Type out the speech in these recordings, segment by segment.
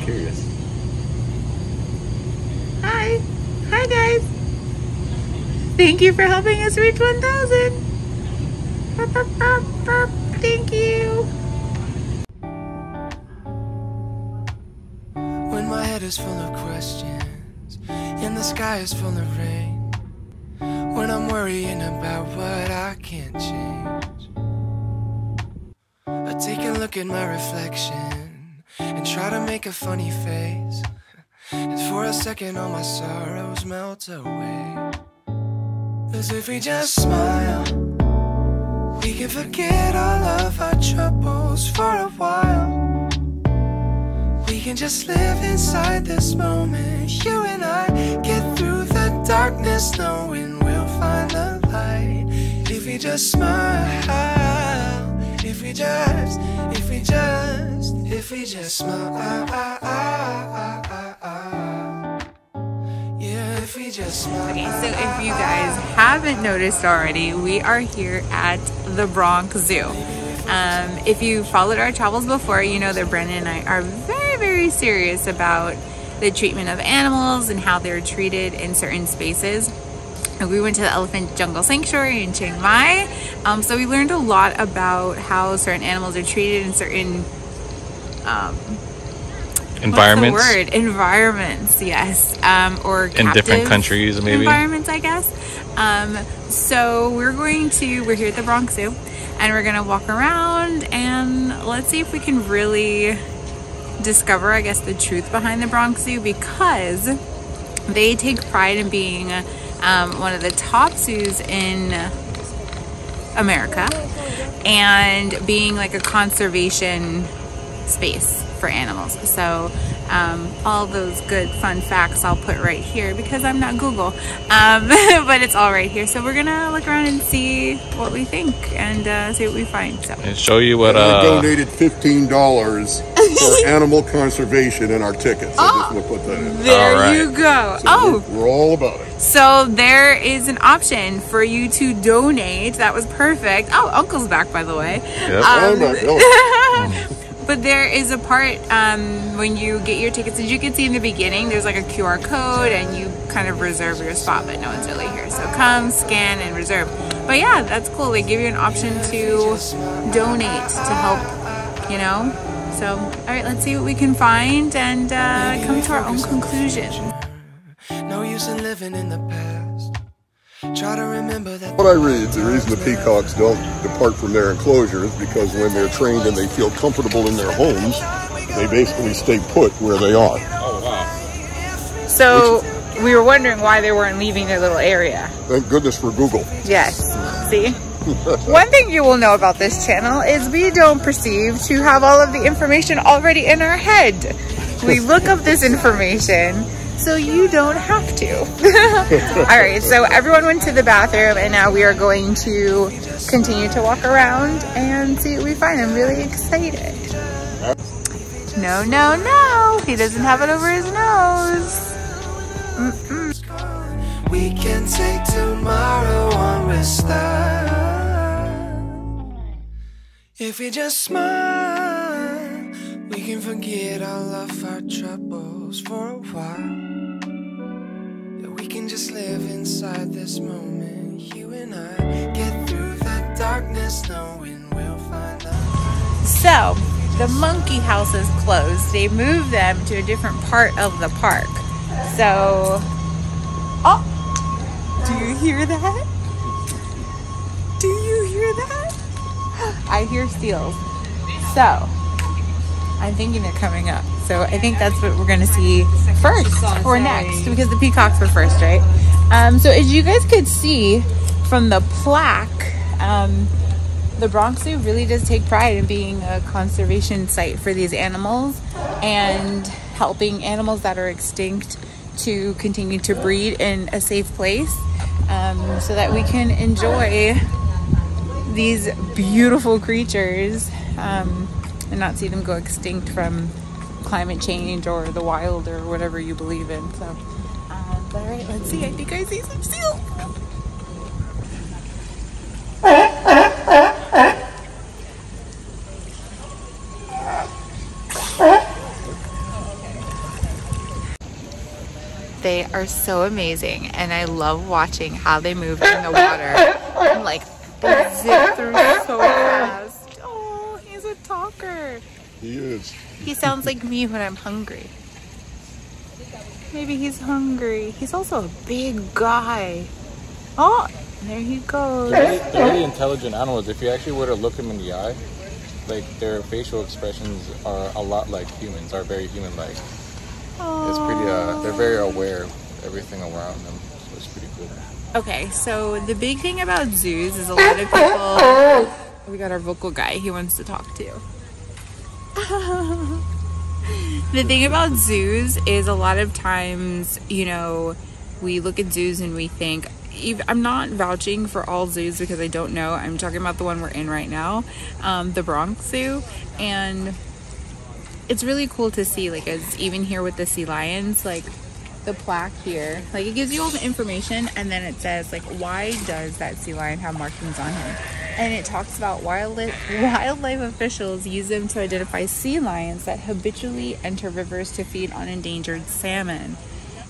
curious. Hi. Hi, guys. Thank you for helping us reach 1,000. Thank you. When my head is full of questions and the sky is full of rain, when I'm worrying about what I can't change, I take a look at my reflection and try to make a funny face, and for a second all my sorrows melt away. 'Cause if we just smile, we can forget all of our troubles for a while. We can just live inside this moment, you and I, get through the darkness knowing we'll find the light. If we just smile, if we just smile, yeah, if we just smile. Okay, so if you guys haven't noticed already, we are here at the Bronx Zoo. If you followed our travels before, you know that Brennan and I are very serious about the treatment of animals and how they're treated in certain spaces. And we went to the Elephant Jungle Sanctuary in Chiang Mai, so we learned a lot about how certain animals are treated in certain environments. What's the word? Environments, yes. Or in different countries, maybe. Environments, I guess. So we're here at the Bronx Zoo, and we're gonna walk around and let's see if we can really discover, I guess, the truth behind the Bronx Zoo, because they take pride in being one of the top zoos in America and being like a conservation space for animals. So all those good fun facts I'll put right here because I'm not Google, but it's all right here. So we're gonna look around and see what we think and see what we find. So and show you what I donated $15 for animal conservation in our tickets. I just want to put that in. There you go. So we're all about it. So there is an option for you to donate. That was perfect. Oh, Uncle's back, by the way. Yep. I'm back. But there is a part when you get your tickets, as you can see in the beginning, there's like a QR code and you kind of reserve your spot, but no one's really here. So come, scan, and reserve. But yeah, that's cool. They give you an option to donate to help, you know? So, all right, let's see what we can find and come to our own conclusion. No use in living in the past. Try to remember that. What I read, the reason the peacocks don't depart from their enclosure is because when they're trained and they feel comfortable in their homes, they basically stay put where they are. Oh, wow. So we were wondering why they weren't leaving their little area. Thank goodness for Google. Yes. See? One thing you will know about this channel is we don't perceive to have all of the information already in our head. We look up this information so you don't have to. All right, so everyone went to the bathroom and now we are going to continue to walk around and see what we find. I'm really excited. No, no, no. He doesn't have it over his nose. We can take tomorrow on with style. If we just smile, we can forget all of our troubles for a while. Yeah, we can just live inside this moment, you and I, get through the darkness knowing we'll find out. So, the monkey house is closed. They moved them to a different part of the park. So, oh, do you hear that? Do you hear that? I hear seals. So, I'm thinking they're coming up. So I think that's what we're gonna see first or next, because the peacocks were first, right? So as you guys could see from the plaque, the Bronx Zoo really does take pride in being a conservation site for these animals and helping animals that are extinct to continue to breed in a safe place, so that we can enjoy these beautiful creatures and not see them go extinct from climate change or the wild or whatever you believe in. So, but all right, let's see. I think I see some seals. They are so amazing, and I love watching how they move in the water. And like, they zip through so fast. Oh, he's a talker. He is. He sounds like me when I'm hungry. Maybe he's hungry. He's also a big guy. Oh, there he goes. They're really intelligent animals. If you actually were to look them in the eye, like their facial expressions are a lot like humans, are very human-like. It's pretty, they're very aware of everything around them, so it's pretty cool. Okay, so the big thing about zoos is a lot of people... We got our vocal guy, he wants to talk too. The thing about zoos is a lot of times, you know, we look at zoos and we think... I'm not vouching for all zoos because I don't know. I'm talking about the one we're in right now, the Bronx Zoo, and it's really cool to see, like, as even here with the sea lions, like the plaque here, like it gives you all the information, and then it says like, why does that sea lion have markings on him? And it talks about wildlife officials use them to identify sea lions that habitually enter rivers to feed on endangered salmon.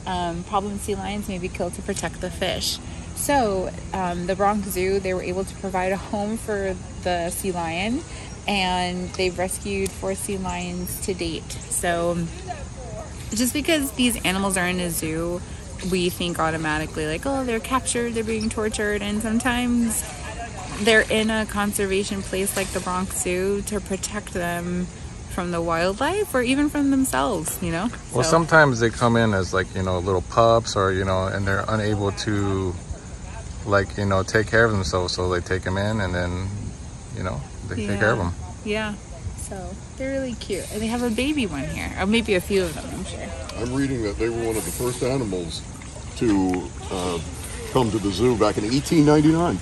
Problem sea lions may be killed to protect the fish. So the Bronx Zoo, they were able to provide a home for the sea lion, and they've rescued 4 sea lions to date. So just because these animals are in a zoo, we think automatically like, oh, they're captured, they're being tortured, and sometimes they're in a conservation place like the Bronx Zoo to protect them from the wildlife or even from themselves, you know? Well, sometimes they come in as like, you know, little pups, or, you know, and they're unable to, like, you know, take care of themselves, so they take them in, and then, you know, they take care of them. Yeah, so they're really cute, and they have a baby one here, or maybe a few of them, I'm sure. I'm reading that they were one of the first animals to come to the zoo back in 1899.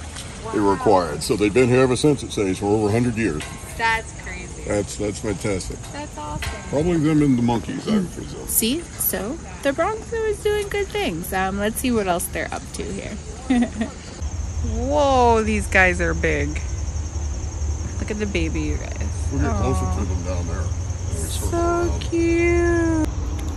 They were acquired, so they've been here ever since, it says, for over 100 years. That's crazy. That's fantastic. That's awesome. Probably them and the monkeys, I would presume. See, so the Bronx Zoo is doing good things. Let's see what else they're up to here. Whoa, these guys are big. Look at the baby, you guys. We'll get closer to them down there. So cute.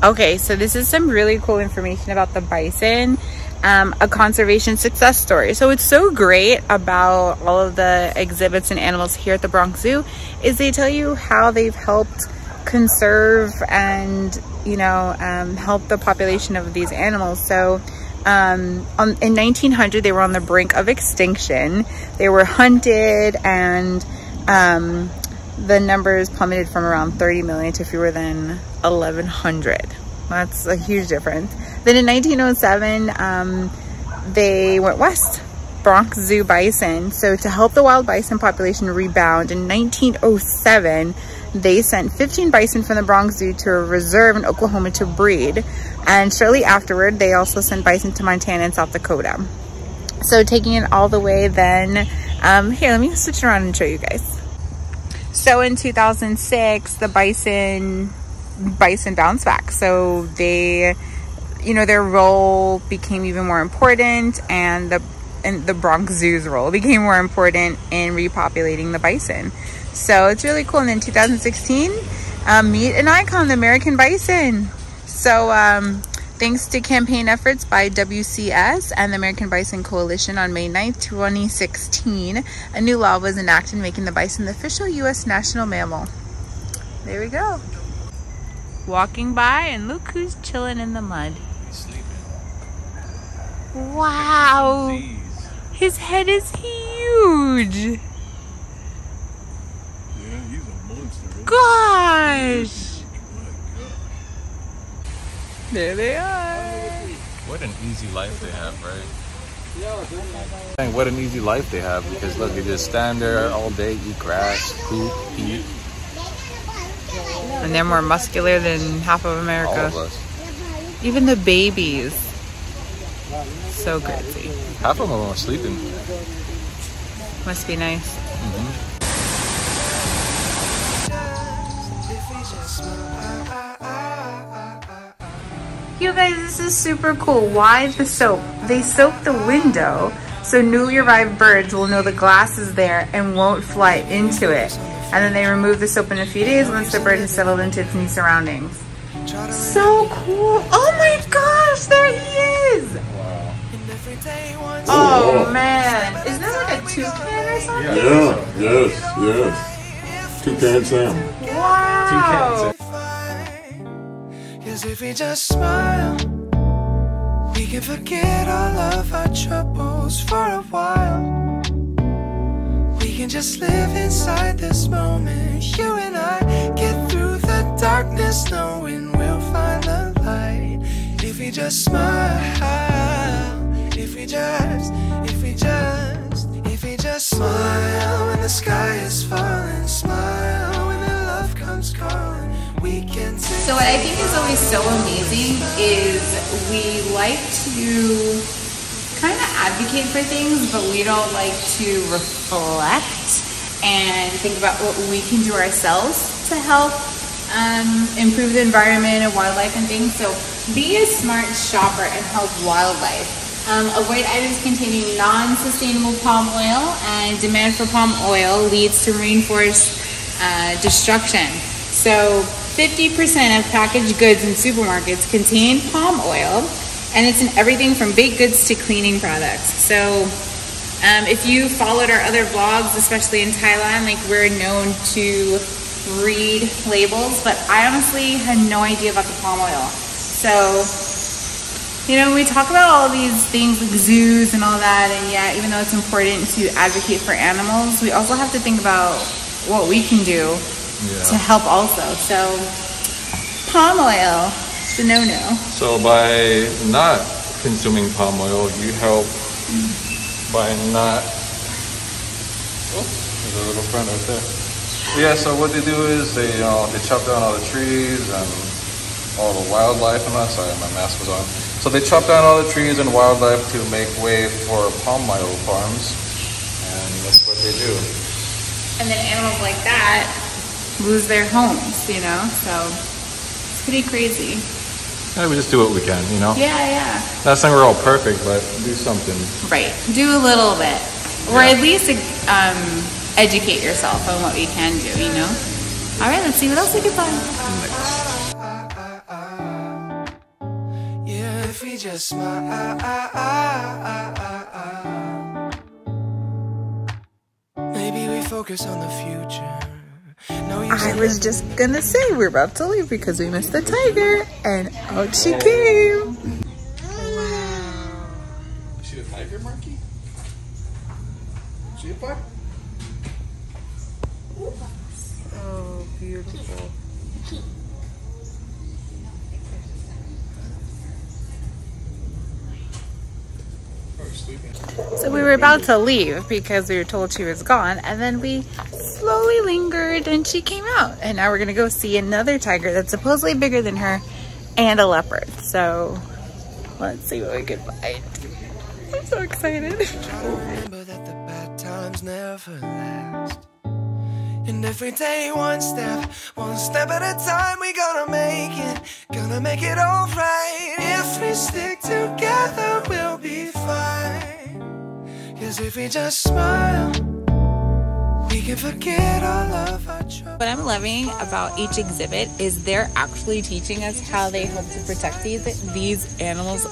Okay, so this is some really cool information about the bison. A conservation success story. So it's so great about all of the exhibits and animals here at the Bronx Zoo is they tell you how they've helped conserve and, you know, help the population of these animals. So in 1900 they were on the brink of extinction. They were hunted, and the numbers plummeted from around 30 million to fewer than 1,100. That's a huge difference. Then in 1907, they went west, Bronx Zoo bison. So to help the wild bison population rebound, in 1907, they sent 15 bison from the Bronx Zoo to a reserve in Oklahoma to breed. And shortly afterward, they also sent bison to Montana and South Dakota. So taking it all the way then, here, let me switch around and show you guys. So in 2006, the bison bounced back. So they, you know, their role became even more important, and the Bronx Zoo's role became more important in repopulating the bison. So it's really cool. And then 2016, meet an icon, the American bison. So thanks to campaign efforts by WCS and the American Bison Coalition, on May 9th, 2016, a new law was enacted making the bison the official U.S. national mammal. There we go. Walking by, and look who's chilling in the mud. Wow, his head is huge. Yeah, he's a monster. Gosh. There they are. What an easy life they have, right? What an easy life they have, because look, they just stand there all day, eat grass, poop, eat. And they're more muscular than half of America. All of us. Even the babies. So crazy. Half of them are sleeping. Must be nice. You guys, this is super cool. Why the soap? They soak the window so newly arrived birds will know the glass is there and won't fly into it. And then they remove the soap in a few days once the bird has settled into its new surroundings. So cool. Oh my gosh, there he is. Wow. Oh man. Is that like a toucan or something? Yeah, yes, yes. Toucan Sam. Wow. Cause if we just smile, we can forget all of our troubles for a while. We can just live inside this moment. You and I get through the darkness, knowing we'll find the light. If we just smile, if we just smile when the sky is falling, smile when the love comes calling. We can take. So what I think is always so amazing is we like to kind of advocate for things, but we don't like to reflect and think about what we can do ourselves to help improve the environment and wildlife and things. So be a smart shopper and help wildlife. Avoid items containing non-sustainable palm oil, and demand for palm oil leads to rainforest destruction. So 50% of packaged goods in supermarkets contain palm oil, and it's in everything from baked goods to cleaning products. So if you followed our other vlogs, especially in Thailand, like we're known to read labels, but I honestly had no idea about the palm oil. So, you know, we talk about all these things like zoos and all that, and yeah, even though it's important to advocate for animals, we also have to think about what we can do to help also. So, palm oil is a no-no. So by not consuming palm oil, you help by not. Oh, there's a little friend right there. Yeah. So what they do is they chop down all the trees and all the wildlife. I'm not sorry, my mask was on. So they chop down all the trees and wildlife to make way for palm oil farms, and that's what they do. And then animals like that lose their homes, you know, so it's pretty crazy. Yeah, we just do what we can, you know? Yeah, yeah. Not saying we're all perfect, but do something. Right. Do a little bit. Or at least educate yourself on what we can do, you know? All right, let's see what else we can find. Yeah, if we just smile, maybe we focus on the future. No, I was just gonna say we're about to leave because we missed the tiger, and out she came. Wow. Is she a tiger, Marky? Is she a tiger? So beautiful. So we were about to leave because we were told she was gone, and then we slowly lingered and she came out, and now we're gonna go see another tiger that's supposedly bigger than her, and a leopard. So let's see what we can find. I'm so excited. remember that the bad times never last. And every day one step at a time, we gonna make it all right. If we stick together, we'll be fine. Cause if we just smile, we can forget all of our trouble. What I'm loving about each exhibit is they're actually teaching us how they hope to protect these animals.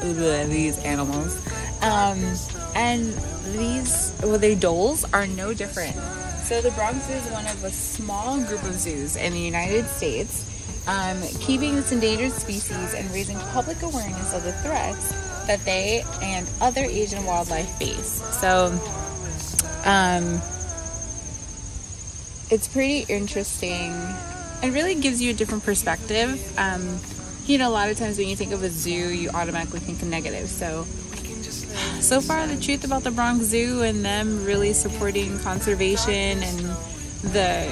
And these, well, their dolls are no different. So the Bronx Zoo is one of a small group of zoos in the United States, keeping this endangered species and raising public awareness of the threats that they and other Asian wildlife face. So it's pretty interesting and really gives you a different perspective. You know, a lot of times when you think of a zoo, you automatically think of negative. So far, the truth about the Bronx Zoo and them really supporting conservation and the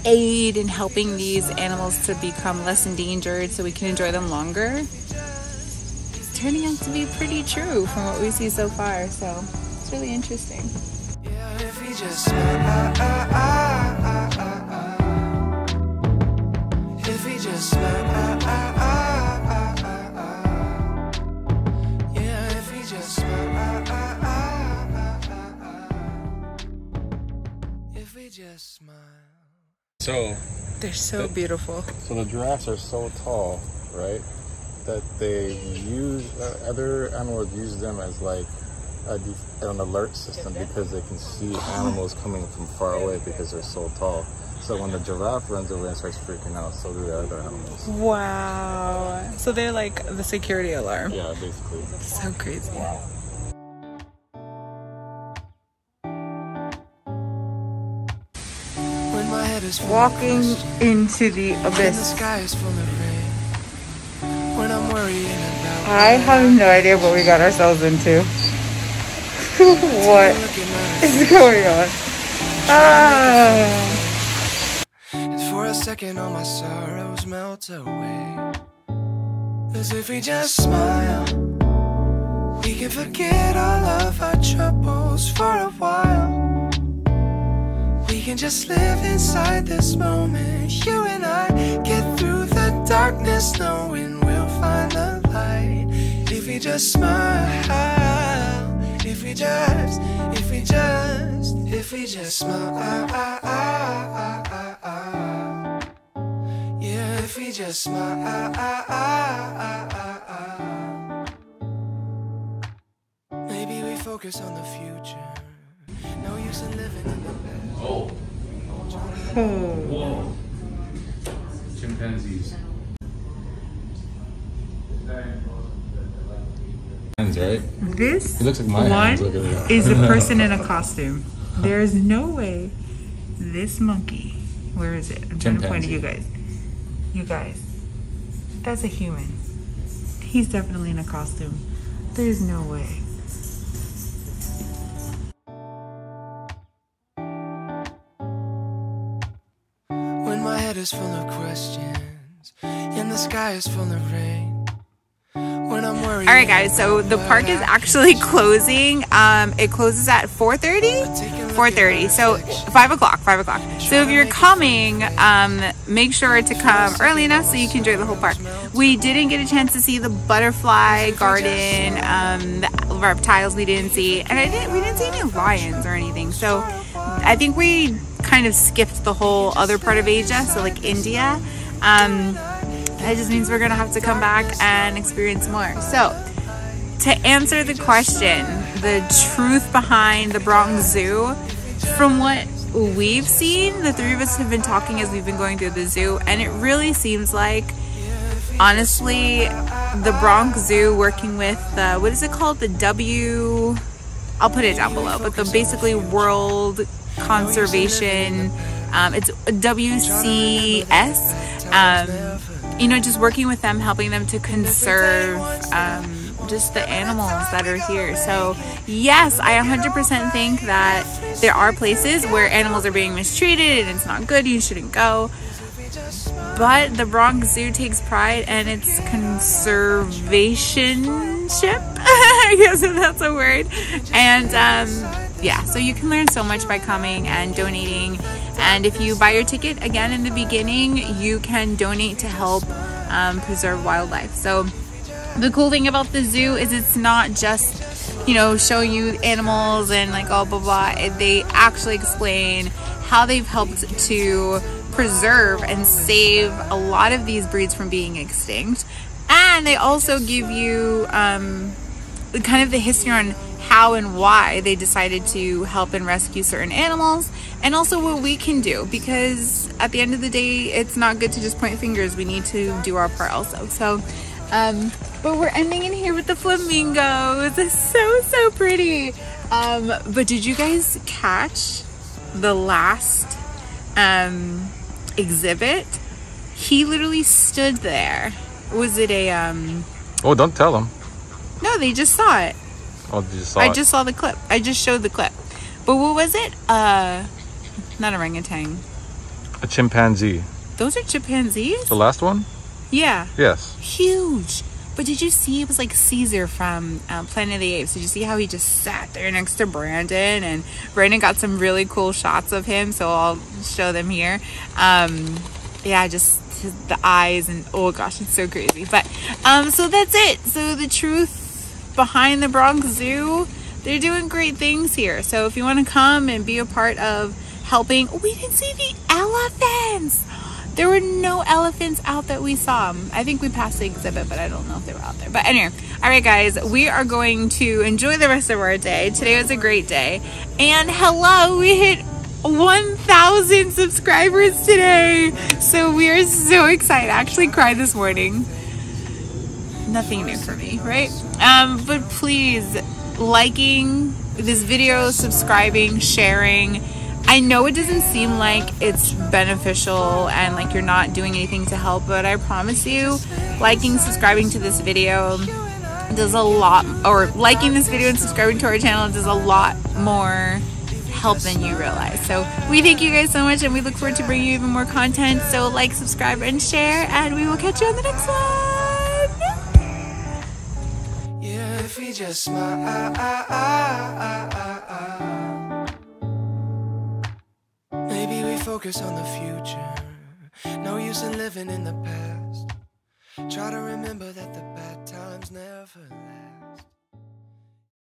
aid in helping these animals to become less endangered so we can enjoy them longer, it's turning out to be pretty true from what we see so far. So it's really interesting. Yeah, if we just smile, if we just smile, yeah, if we just smile, if we just smile. So So they're so beautiful. So the giraffes are so tall, right? That they use other animals use them as like an alert system because they can see animals coming from far away because they're so tall. So when the giraffe runs away and starts freaking out, so do the other animals. Wow. So they're like the security alarm. Yeah, basically. So crazy. Wow. When my head is Walking into the and the abyss. sky is full of rain. When I'm worrying about I have no idea what we got ourselves into. What is going on? Ah. and for a second all my sorrows melt away. As if we just smile, we can forget all of our troubles for a while. We can just live inside this moment. You and I get through the darkness, knowing we'll find the light. If we just smile, if we just smile, yeah, if we just smile, maybe we focus on the future. No use in living in the past. Oh. Whoa. Chimpanzees. Hands, right? This It looks like my hands. Look at that. is a person in a costume. There's no way this monkey, where is it? I'm trying to point at you guys. You guys, that's a human. He's definitely in a costume. There's no way. When my head is full of questions and the sky is full of rain. When I'm worried. All right, guys. So the park is actually closing. It closes at 4:30. 4:30. So 5 o'clock. 5 o'clock. So if you're coming, make sure to come early enough so you can enjoy the whole park. We didn't get a chance to see the butterfly garden, the reptiles we didn't see, and we didn't see any lions or anything. So I think we kind of skipped the whole other part of Asia, so like India. That just means we're gonna have to come back and experience more. So to answer the question, the truth behind the Bronx Zoo, from what we've seen, the three of us have been talking as we've been going through the zoo, and it really seems like, honestly, the Bronx Zoo working with what is it called, I'll put it down below, but the basically World Conservation, it's WCS, you know, just working with them, helping them to conserve just the animals that are here. So yes, I 100% think that there are places where animals are being mistreated and it's not good, you shouldn't go. But the Bronx Zoo takes pride in its conservationship, I guess if that's a word. And yeah, so you can learn so much by coming and donating. And if you buy your ticket, again, in the beginning, you can donate to help preserve wildlife. So the cool thing about the zoo is it's not just, you know, showing you animals and like all blah blah. They actually explain how they've helped to preserve and save a lot of these breeds from being extinct. And they also give you kind of the history on how and why they decided to help and rescue certain animals, and also what we can do, because at the end of the day, it's not good to just point fingers. We need to do our part also. So but we're ending in here with the flamingos. It's so pretty. But did you guys catch the last exhibit? He literally stood there. Was it a Oh, don't tell them. no, they just saw it. Oh, you just saw I it. just saw the clip. I just showed the clip. But what was it? Not orangutan. A chimpanzee. Those are chimpanzees? The last one? Yeah. Yes. Huge. But did you see, it was like Caesar from Planet of the Apes. Did you see how he just sat there next to Brandon? And Brandon got some really cool shots of him, so I'll show them here. Yeah, just the eyes, and oh gosh, it's so crazy. But so that's it. So the truth behind the Bronx Zoo, they're doing great things here. So if you want to come and be a part of helping. We didn't see the elephants. There were no elephants out that we saw. I think we passed the exhibit, but I don't know if they were out there. But anyway, all right, guys, we are going to enjoy the rest of our day. Today was a great day. And hello, we hit 1,000 subscribers today. So we are so excited. I actually cried this morning. Nothing new for me, right? But please, liking this video, subscribing, sharing. I know it doesn't seem like it's beneficial and like you're not doing anything to help, but I promise you, liking, subscribing to this video does a lot, or liking this video and subscribing to our channel does a lot more help than you realize. So we thank you guys so much, and we look forward to bringing you even more content. So like, subscribe, and share, and we will catch you on the next one. Yeah, if we just smile, maybe we focus on the future. No use in living in the past. Try to remember that the bad times never last.